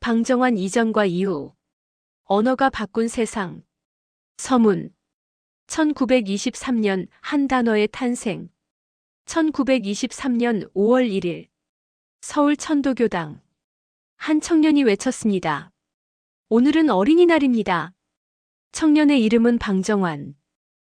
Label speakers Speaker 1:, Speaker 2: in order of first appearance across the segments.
Speaker 1: 방정환 이전과 이후. 언어가 바꾼 세상. 서문. 1923년 한 단어의 탄생. 1923년 5월 1일. 서울 천도교당. 한 청년이 외쳤습니다. 오늘은 어린이날입니다. 청년의 이름은 방정환.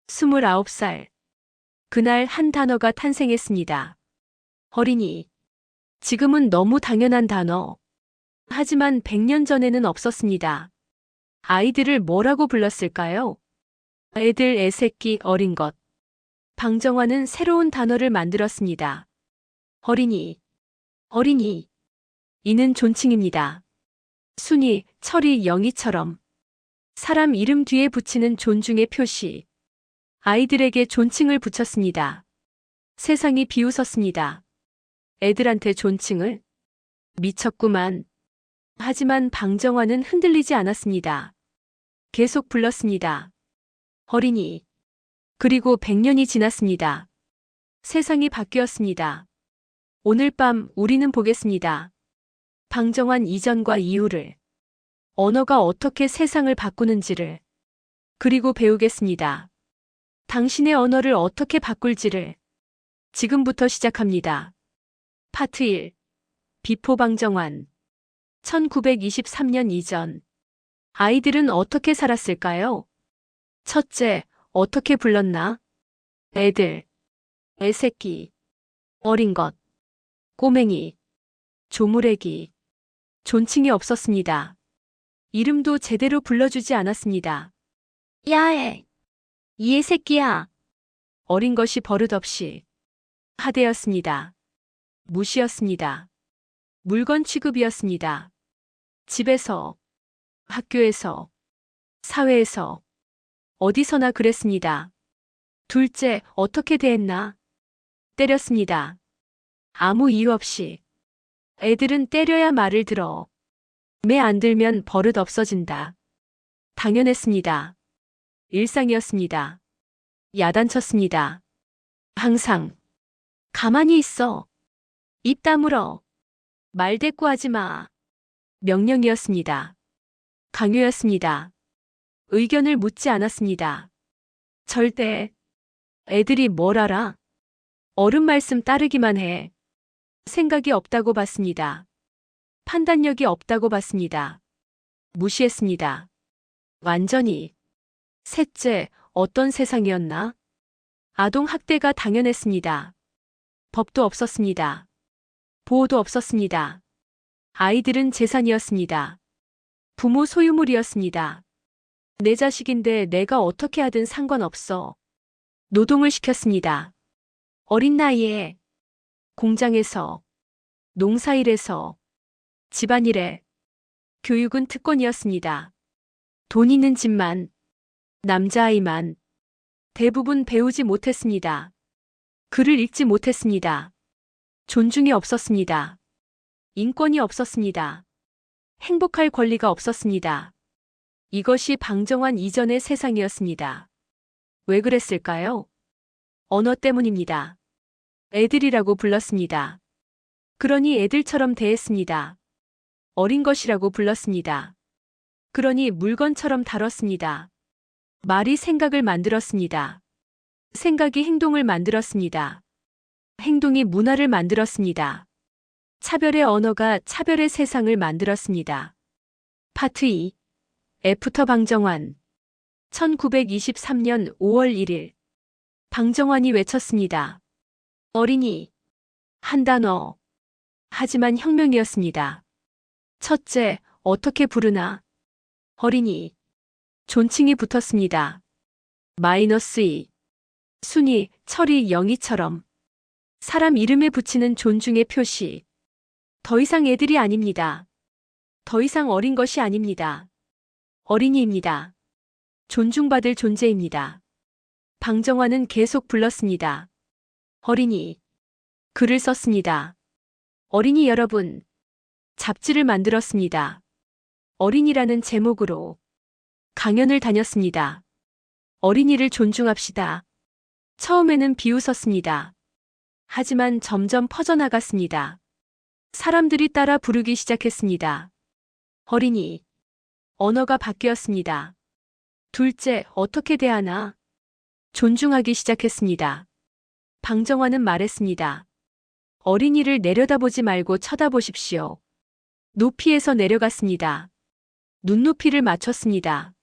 Speaker 1: 29살. 그날 한 단어가 탄생했습니다. 어린이. 지금은 너무 당연한 단어. 하지만 100년 전에는 없었습니다. 아이들을 뭐라고 불렀을까요? 애들, 애새끼, 어린 것. 방정환은 새로운 단어를 만들었습니다. 어린이. 어린이. 이는 존칭입니다. 순이, 철이, 영이처럼. 사람 이름 뒤에 붙이는 존중의 표시. 아이들에게 존칭을 붙였습니다. 세상이 비웃었습니다. 애들한테 존칭을? 미쳤구만. 하지만 방정환은 흔들리지 않았습니다. 계속 불렀습니다. 어린이. 그리고 100년이 지났습니다. 세상이 바뀌었습니다. 오늘 밤 우리는 보겠습니다. 방정환 이전과 이후를. 언어가 어떻게 세상을 바꾸는지를. 그리고 배우겠습니다. 당신의 언어를 어떻게 바꿀지를. 지금부터 시작합니다. 파트 1. 비포 방정환. 1923년 이전. 아이들은 어떻게 살았을까요? 첫째, 어떻게 불렀나? 애들, 애새끼, 어린 것, 꼬맹이, 조무래기. 존칭이 없었습니다. 이름도 제대로 불러주지 않았습니다. 야애, 이 애새끼야. 어린 것이 버릇없이. 하대였습니다. 무시였습니다. 물건 취급이었습니다. 집에서, 학교에서, 사회에서, 어디서나 그랬습니다. 둘째, 어떻게 대했나? 때렸습니다. 아무 이유 없이. 애들은 때려야 말을 들어. 매 안 들면 버릇 없어진다. 당연했습니다. 일상이었습니다. 야단쳤습니다. 항상. 가만히 있어. 입 다물어. 말대꾸하지 마. 명령이었습니다. 강요였습니다. 의견을 묻지 않았습니다. 절대. 애들이 뭘 알아? 어른 말씀 따르기만 해. 생각이 없다고 봤습니다. 판단력이 없다고 봤습니다. 무시했습니다. 완전히. 셋째, 어떤 세상이었나? 아동학대가 당연했습니다. 법도 없었습니다. 보호도 없었습니다. 아이들은 재산이었습니다. 부모 소유물이었습니다. 내 자식인데 내가 어떻게 하든 상관없어. 노동을 시켰습니다. 어린 나이에. 공장에서, 농사일에서, 집안일에. 교육은 특권이었습니다. 돈 있는 집만, 남자아이만. 대부분 배우지 못했습니다. 글을 읽지 못했습니다. 존중이 없었습니다. 인권이 없었습니다. 행복할 권리가 없었습니다. 이것이 방정환 이전의 세상이었습니다. 왜 그랬을까요? 언어 때문입니다. 애들이라고 불렀습니다. 그러니 애들처럼 대했습니다. 어린 것이라고 불렀습니다. 그러니 물건처럼 다뤘습니다. 말이 생각을 만들었습니다. 생각이 행동을 만들었습니다. 행동이 문화를 만들었습니다. 차별의 언어가 차별의 세상을 만들었습니다. 파트 2. 애프터 방정환. 1923년 5월 1일. 방정환이 외쳤습니다. 어린이. 한 단어. 하지만 혁명이었습니다. 첫째, 어떻게 부르나? 어린이. 존칭이 붙었습니다. -2. 순이, 철이, 영이처럼. 사람 이름에 붙이는 존중의 표시. 더 이상 애들이 아닙니다. 더 이상 어린 것이 아닙니다. 어린이입니다. 존중받을 존재입니다. 방정환은 계속 불렀습니다. 어린이. 글을 썼습니다. 어린이 여러분. 잡지를 만들었습니다. 어린이라는 제목으로. 강연을 다녔습니다. 어린이를 존중합시다. 처음에는 비웃었습니다. 하지만 점점 퍼져나갔습니다. 사람들이 따라 부르기 시작했습니다. 어린이. 언어가 바뀌었습니다. 둘째, 어떻게 대하나? 존중하기 시작했습니다. 방정환은 말했습니다. 어린이를 내려다보지 말고 쳐다보십시오. 높이에서 내려갔습니다. 눈높이를 맞췄습니다.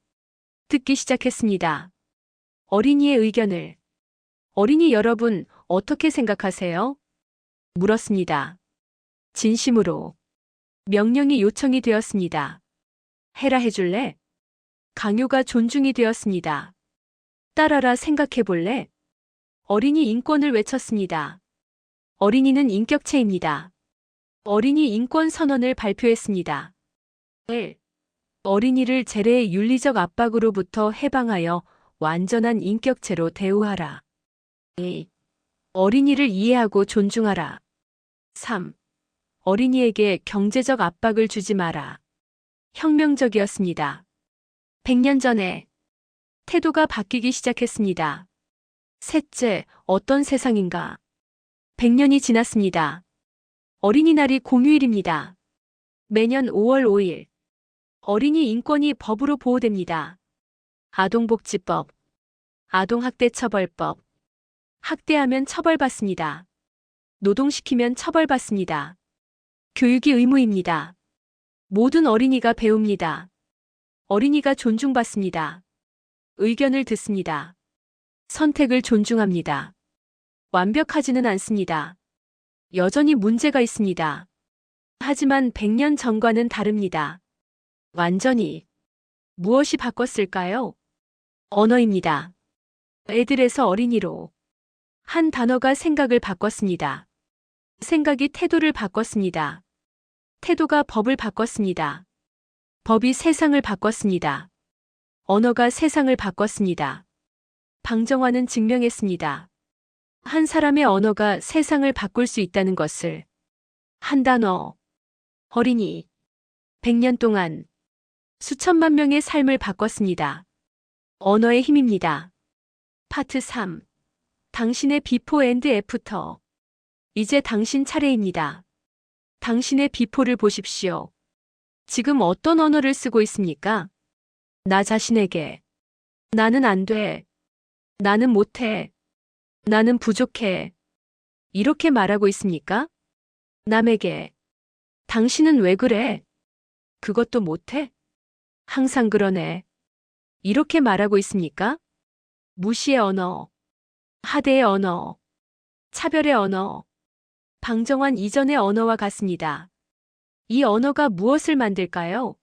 Speaker 1: 듣기 시작했습니다. 어린이의 의견을. 어린이 여러분, 어떻게 생각하세요? 물었습니다. 진심으로. 명령이 요청이 되었습니다. 해라 해줄래? 강요가 존중이 되었습니다. 따라라 생각해볼래? 어린이 인권을 외쳤습니다. 어린이는 인격체입니다. 어린이 인권 선언을 발표했습니다. 1. 어린이를 재래의 윤리적 압박으로부터 해방하여 완전한 인격체로 대우하라. 2. 어린이를 이해하고 존중하라. 3. 어린이에게 경제적 압박을 주지 마라. 혁명적이었습니다. 100년 전에 태도가 바뀌기 시작했습니다. 셋째, 어떤 세상인가? 100년이 지났습니다. 어린이날이 공휴일입니다. 매년 5월 5일. 어린이 인권이 법으로 보호됩니다. 아동복지법, 아동학대처벌법. 학대하면 처벌받습니다. 노동시키면 처벌받습니다. 교육이 의무입니다. 모든 어린이가 배웁니다. 어린이가 존중받습니다. 의견을 듣습니다. 선택을 존중합니다. 완벽하지는 않습니다. 여전히 문제가 있습니다. 하지만 100년 전과는 다릅니다. 완전히. 무엇이 바꿨을까요? 언어입니다. 애들에서 어린이로. 한 단어가 생각을 바꿨습니다. 생각이 태도를 바꿨습니다. 태도가 법을 바꿨습니다. 법이 세상을 바꿨습니다. 언어가 세상을 바꿨습니다. 방정환은 증명했습니다. 한 사람의 언어가 세상을 바꿀 수 있다는 것을. 한 단어. 어린이. 100년 동안 수천만 명의 삶을 바꿨습니다. 언어의 힘입니다. 파트 3. 당신의 비포 앤드 애프터. 이제 당신 차례입니다. 당신의 비포를 보십시오. 지금 어떤 언어를 쓰고 있습니까? 나 자신에게. 나는 안 돼. 나는 못해. 나는 부족해. 이렇게 말하고 있습니까? 남에게. 당신은 왜 그래? 그것도 못해? 항상 그러네. 이렇게 말하고 있습니까? 무시의 언어. 하대의 언어. 차별의 언어. 방정환 이전의 언어와 같습니다. 이 언어가 무엇을 만들까요?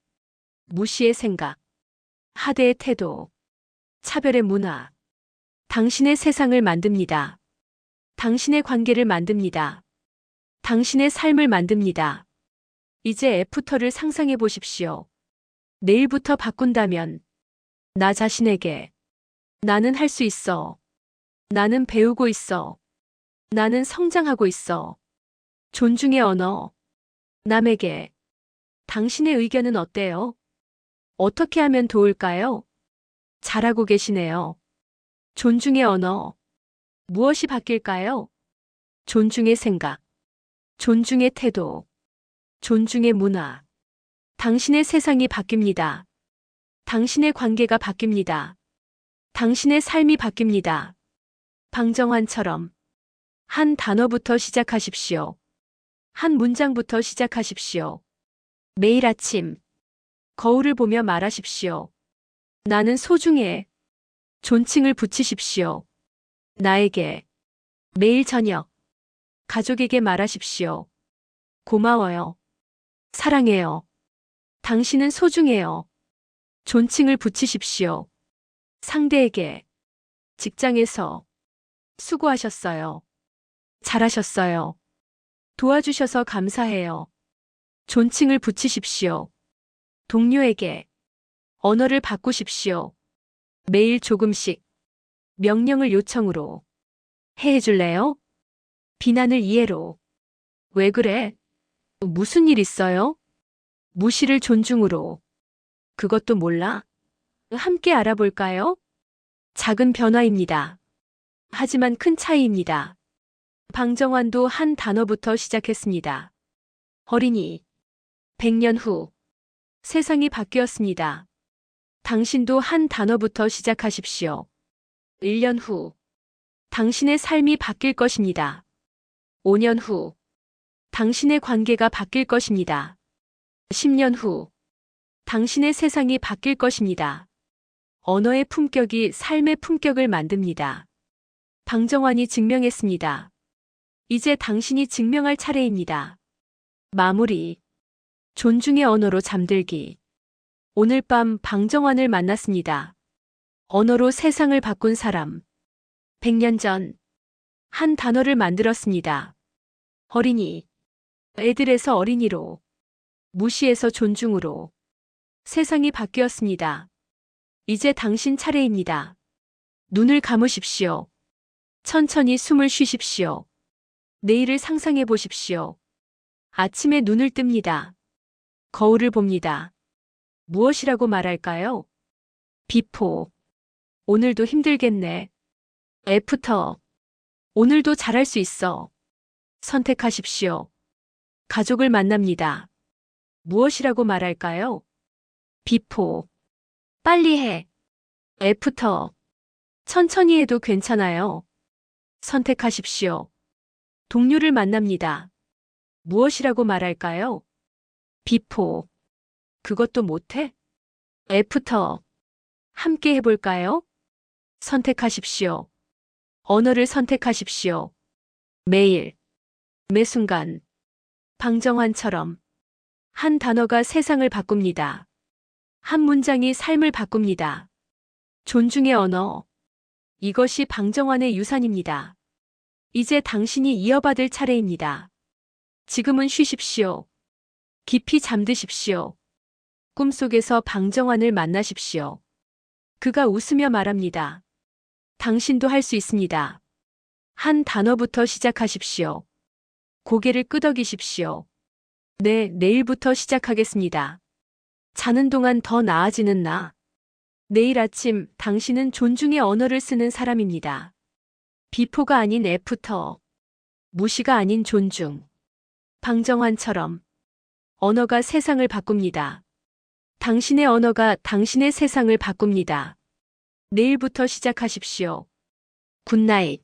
Speaker 1: 무시의 생각. 하대의 태도. 차별의 문화. 당신의 세상을 만듭니다. 당신의 관계를 만듭니다. 당신의 삶을 만듭니다. 이제 애프터를 상상해 보십시오. 내일부터 바꾼다면 나 자신에게 나는 할 수 있어. 나는 배우고 있어. 나는 성장하고 있어. 존중의 언어. 남에게 당신의 의견은 어때요? 어떻게 하면 도울까요? 잘하고 계시네요. 존중의 언어. 무엇이 바뀔까요? 존중의 생각. 존중의 태도. 존중의 문화. 당신의 세상이 바뀝니다. 당신의 관계가 바뀝니다. 당신의 삶이 바뀝니다. 방정환처럼 한 단어부터 시작하십시오. 한 문장부터 시작하십시오. 매일 아침 거울을 보며 말하십시오. 나는 소중해. 존칭을 붙이십시오. 나에게. 매일 저녁 가족에게 말하십시오. 고마워요. 사랑해요. 당신은 소중해요. 존칭을 붙이십시오. 상대에게. 직장에서. 수고하셨어요. 잘하셨어요. 도와주셔서 감사해요. 존칭을 붙이십시오. 동료에게. 언어를 바꾸십시오. 매일 조금씩. 명령을 요청으로. 해줄래요? 비난을 이해로. 왜 그래? 무슨 일 있어요? 무시를 존중으로. 그것도 몰라? 함께 알아볼까요? 작은 변화입니다. 하지만 큰 차이입니다. 방정환도 한 단어부터 시작했습니다. 어린이. 100년 후. 세상이 바뀌었습니다. 당신도 한 단어부터 시작하십시오. 1년 후, 당신의 삶이 바뀔 것입니다. 5년 후, 당신의 관계가 바뀔 것입니다. 10년 후, 당신의 세상이 바뀔 것입니다. 언어의 품격이 삶의 품격을 만듭니다. 방정환이 증명했습니다. 이제 당신이 증명할 차례입니다. 마무리. 존중의 언어로 잠들기. 오늘 밤 방정환을 만났습니다. 언어로 세상을 바꾼 사람. 100년 전, 한 단어를 만들었습니다. 어린이. 애들에서 어린이로. 무시에서 존중으로. 세상이 바뀌었습니다. 이제 당신 차례입니다. 눈을 감으십시오. 천천히 숨을 쉬십시오. 내일을 상상해 보십시오. 아침에 눈을 뜹니다. 거울을 봅니다. 무엇이라고 말할까요? 비포. 오늘도 힘들겠네. 애프터. 오늘도 잘할 수 있어. 선택하십시오. 가족을 만납니다. 무엇이라고 말할까요? 비포. 빨리 해. 애프터. 천천히 해도 괜찮아요. 선택하십시오. 동료를 만납니다. 무엇이라고 말할까요? 비포. 그것도 못해? 애프터. 함께 해볼까요? 선택하십시오. 언어를 선택하십시오. 매일, 매 순간, 방정환처럼 한 단어가 세상을 바꿉니다. 한 문장이 삶을 바꿉니다. 존중의 언어. 이것이 방정환의 유산입니다. 이제 당신이 이어받을 차례입니다. 지금은 쉬십시오. 깊이 잠드십시오. 꿈속에서 방정환을 만나십시오. 그가 웃으며 말합니다. 당신도 할 수 있습니다. 한 단어부터 시작하십시오. 고개를 끄덕이십시오. 네, 내일부터 시작하겠습니다. 자는 동안 더 나아지는 나. 내일 아침 당신은 존중의 언어를 쓰는 사람입니다. 비포가 아닌 애프터. 무시가 아닌 존중. 방정환처럼 언어가 세상을 바꿉니다. 당신의 언어가 당신의 세상을 바꿉니다. 내일부터 시작하십시오. 굿나잇.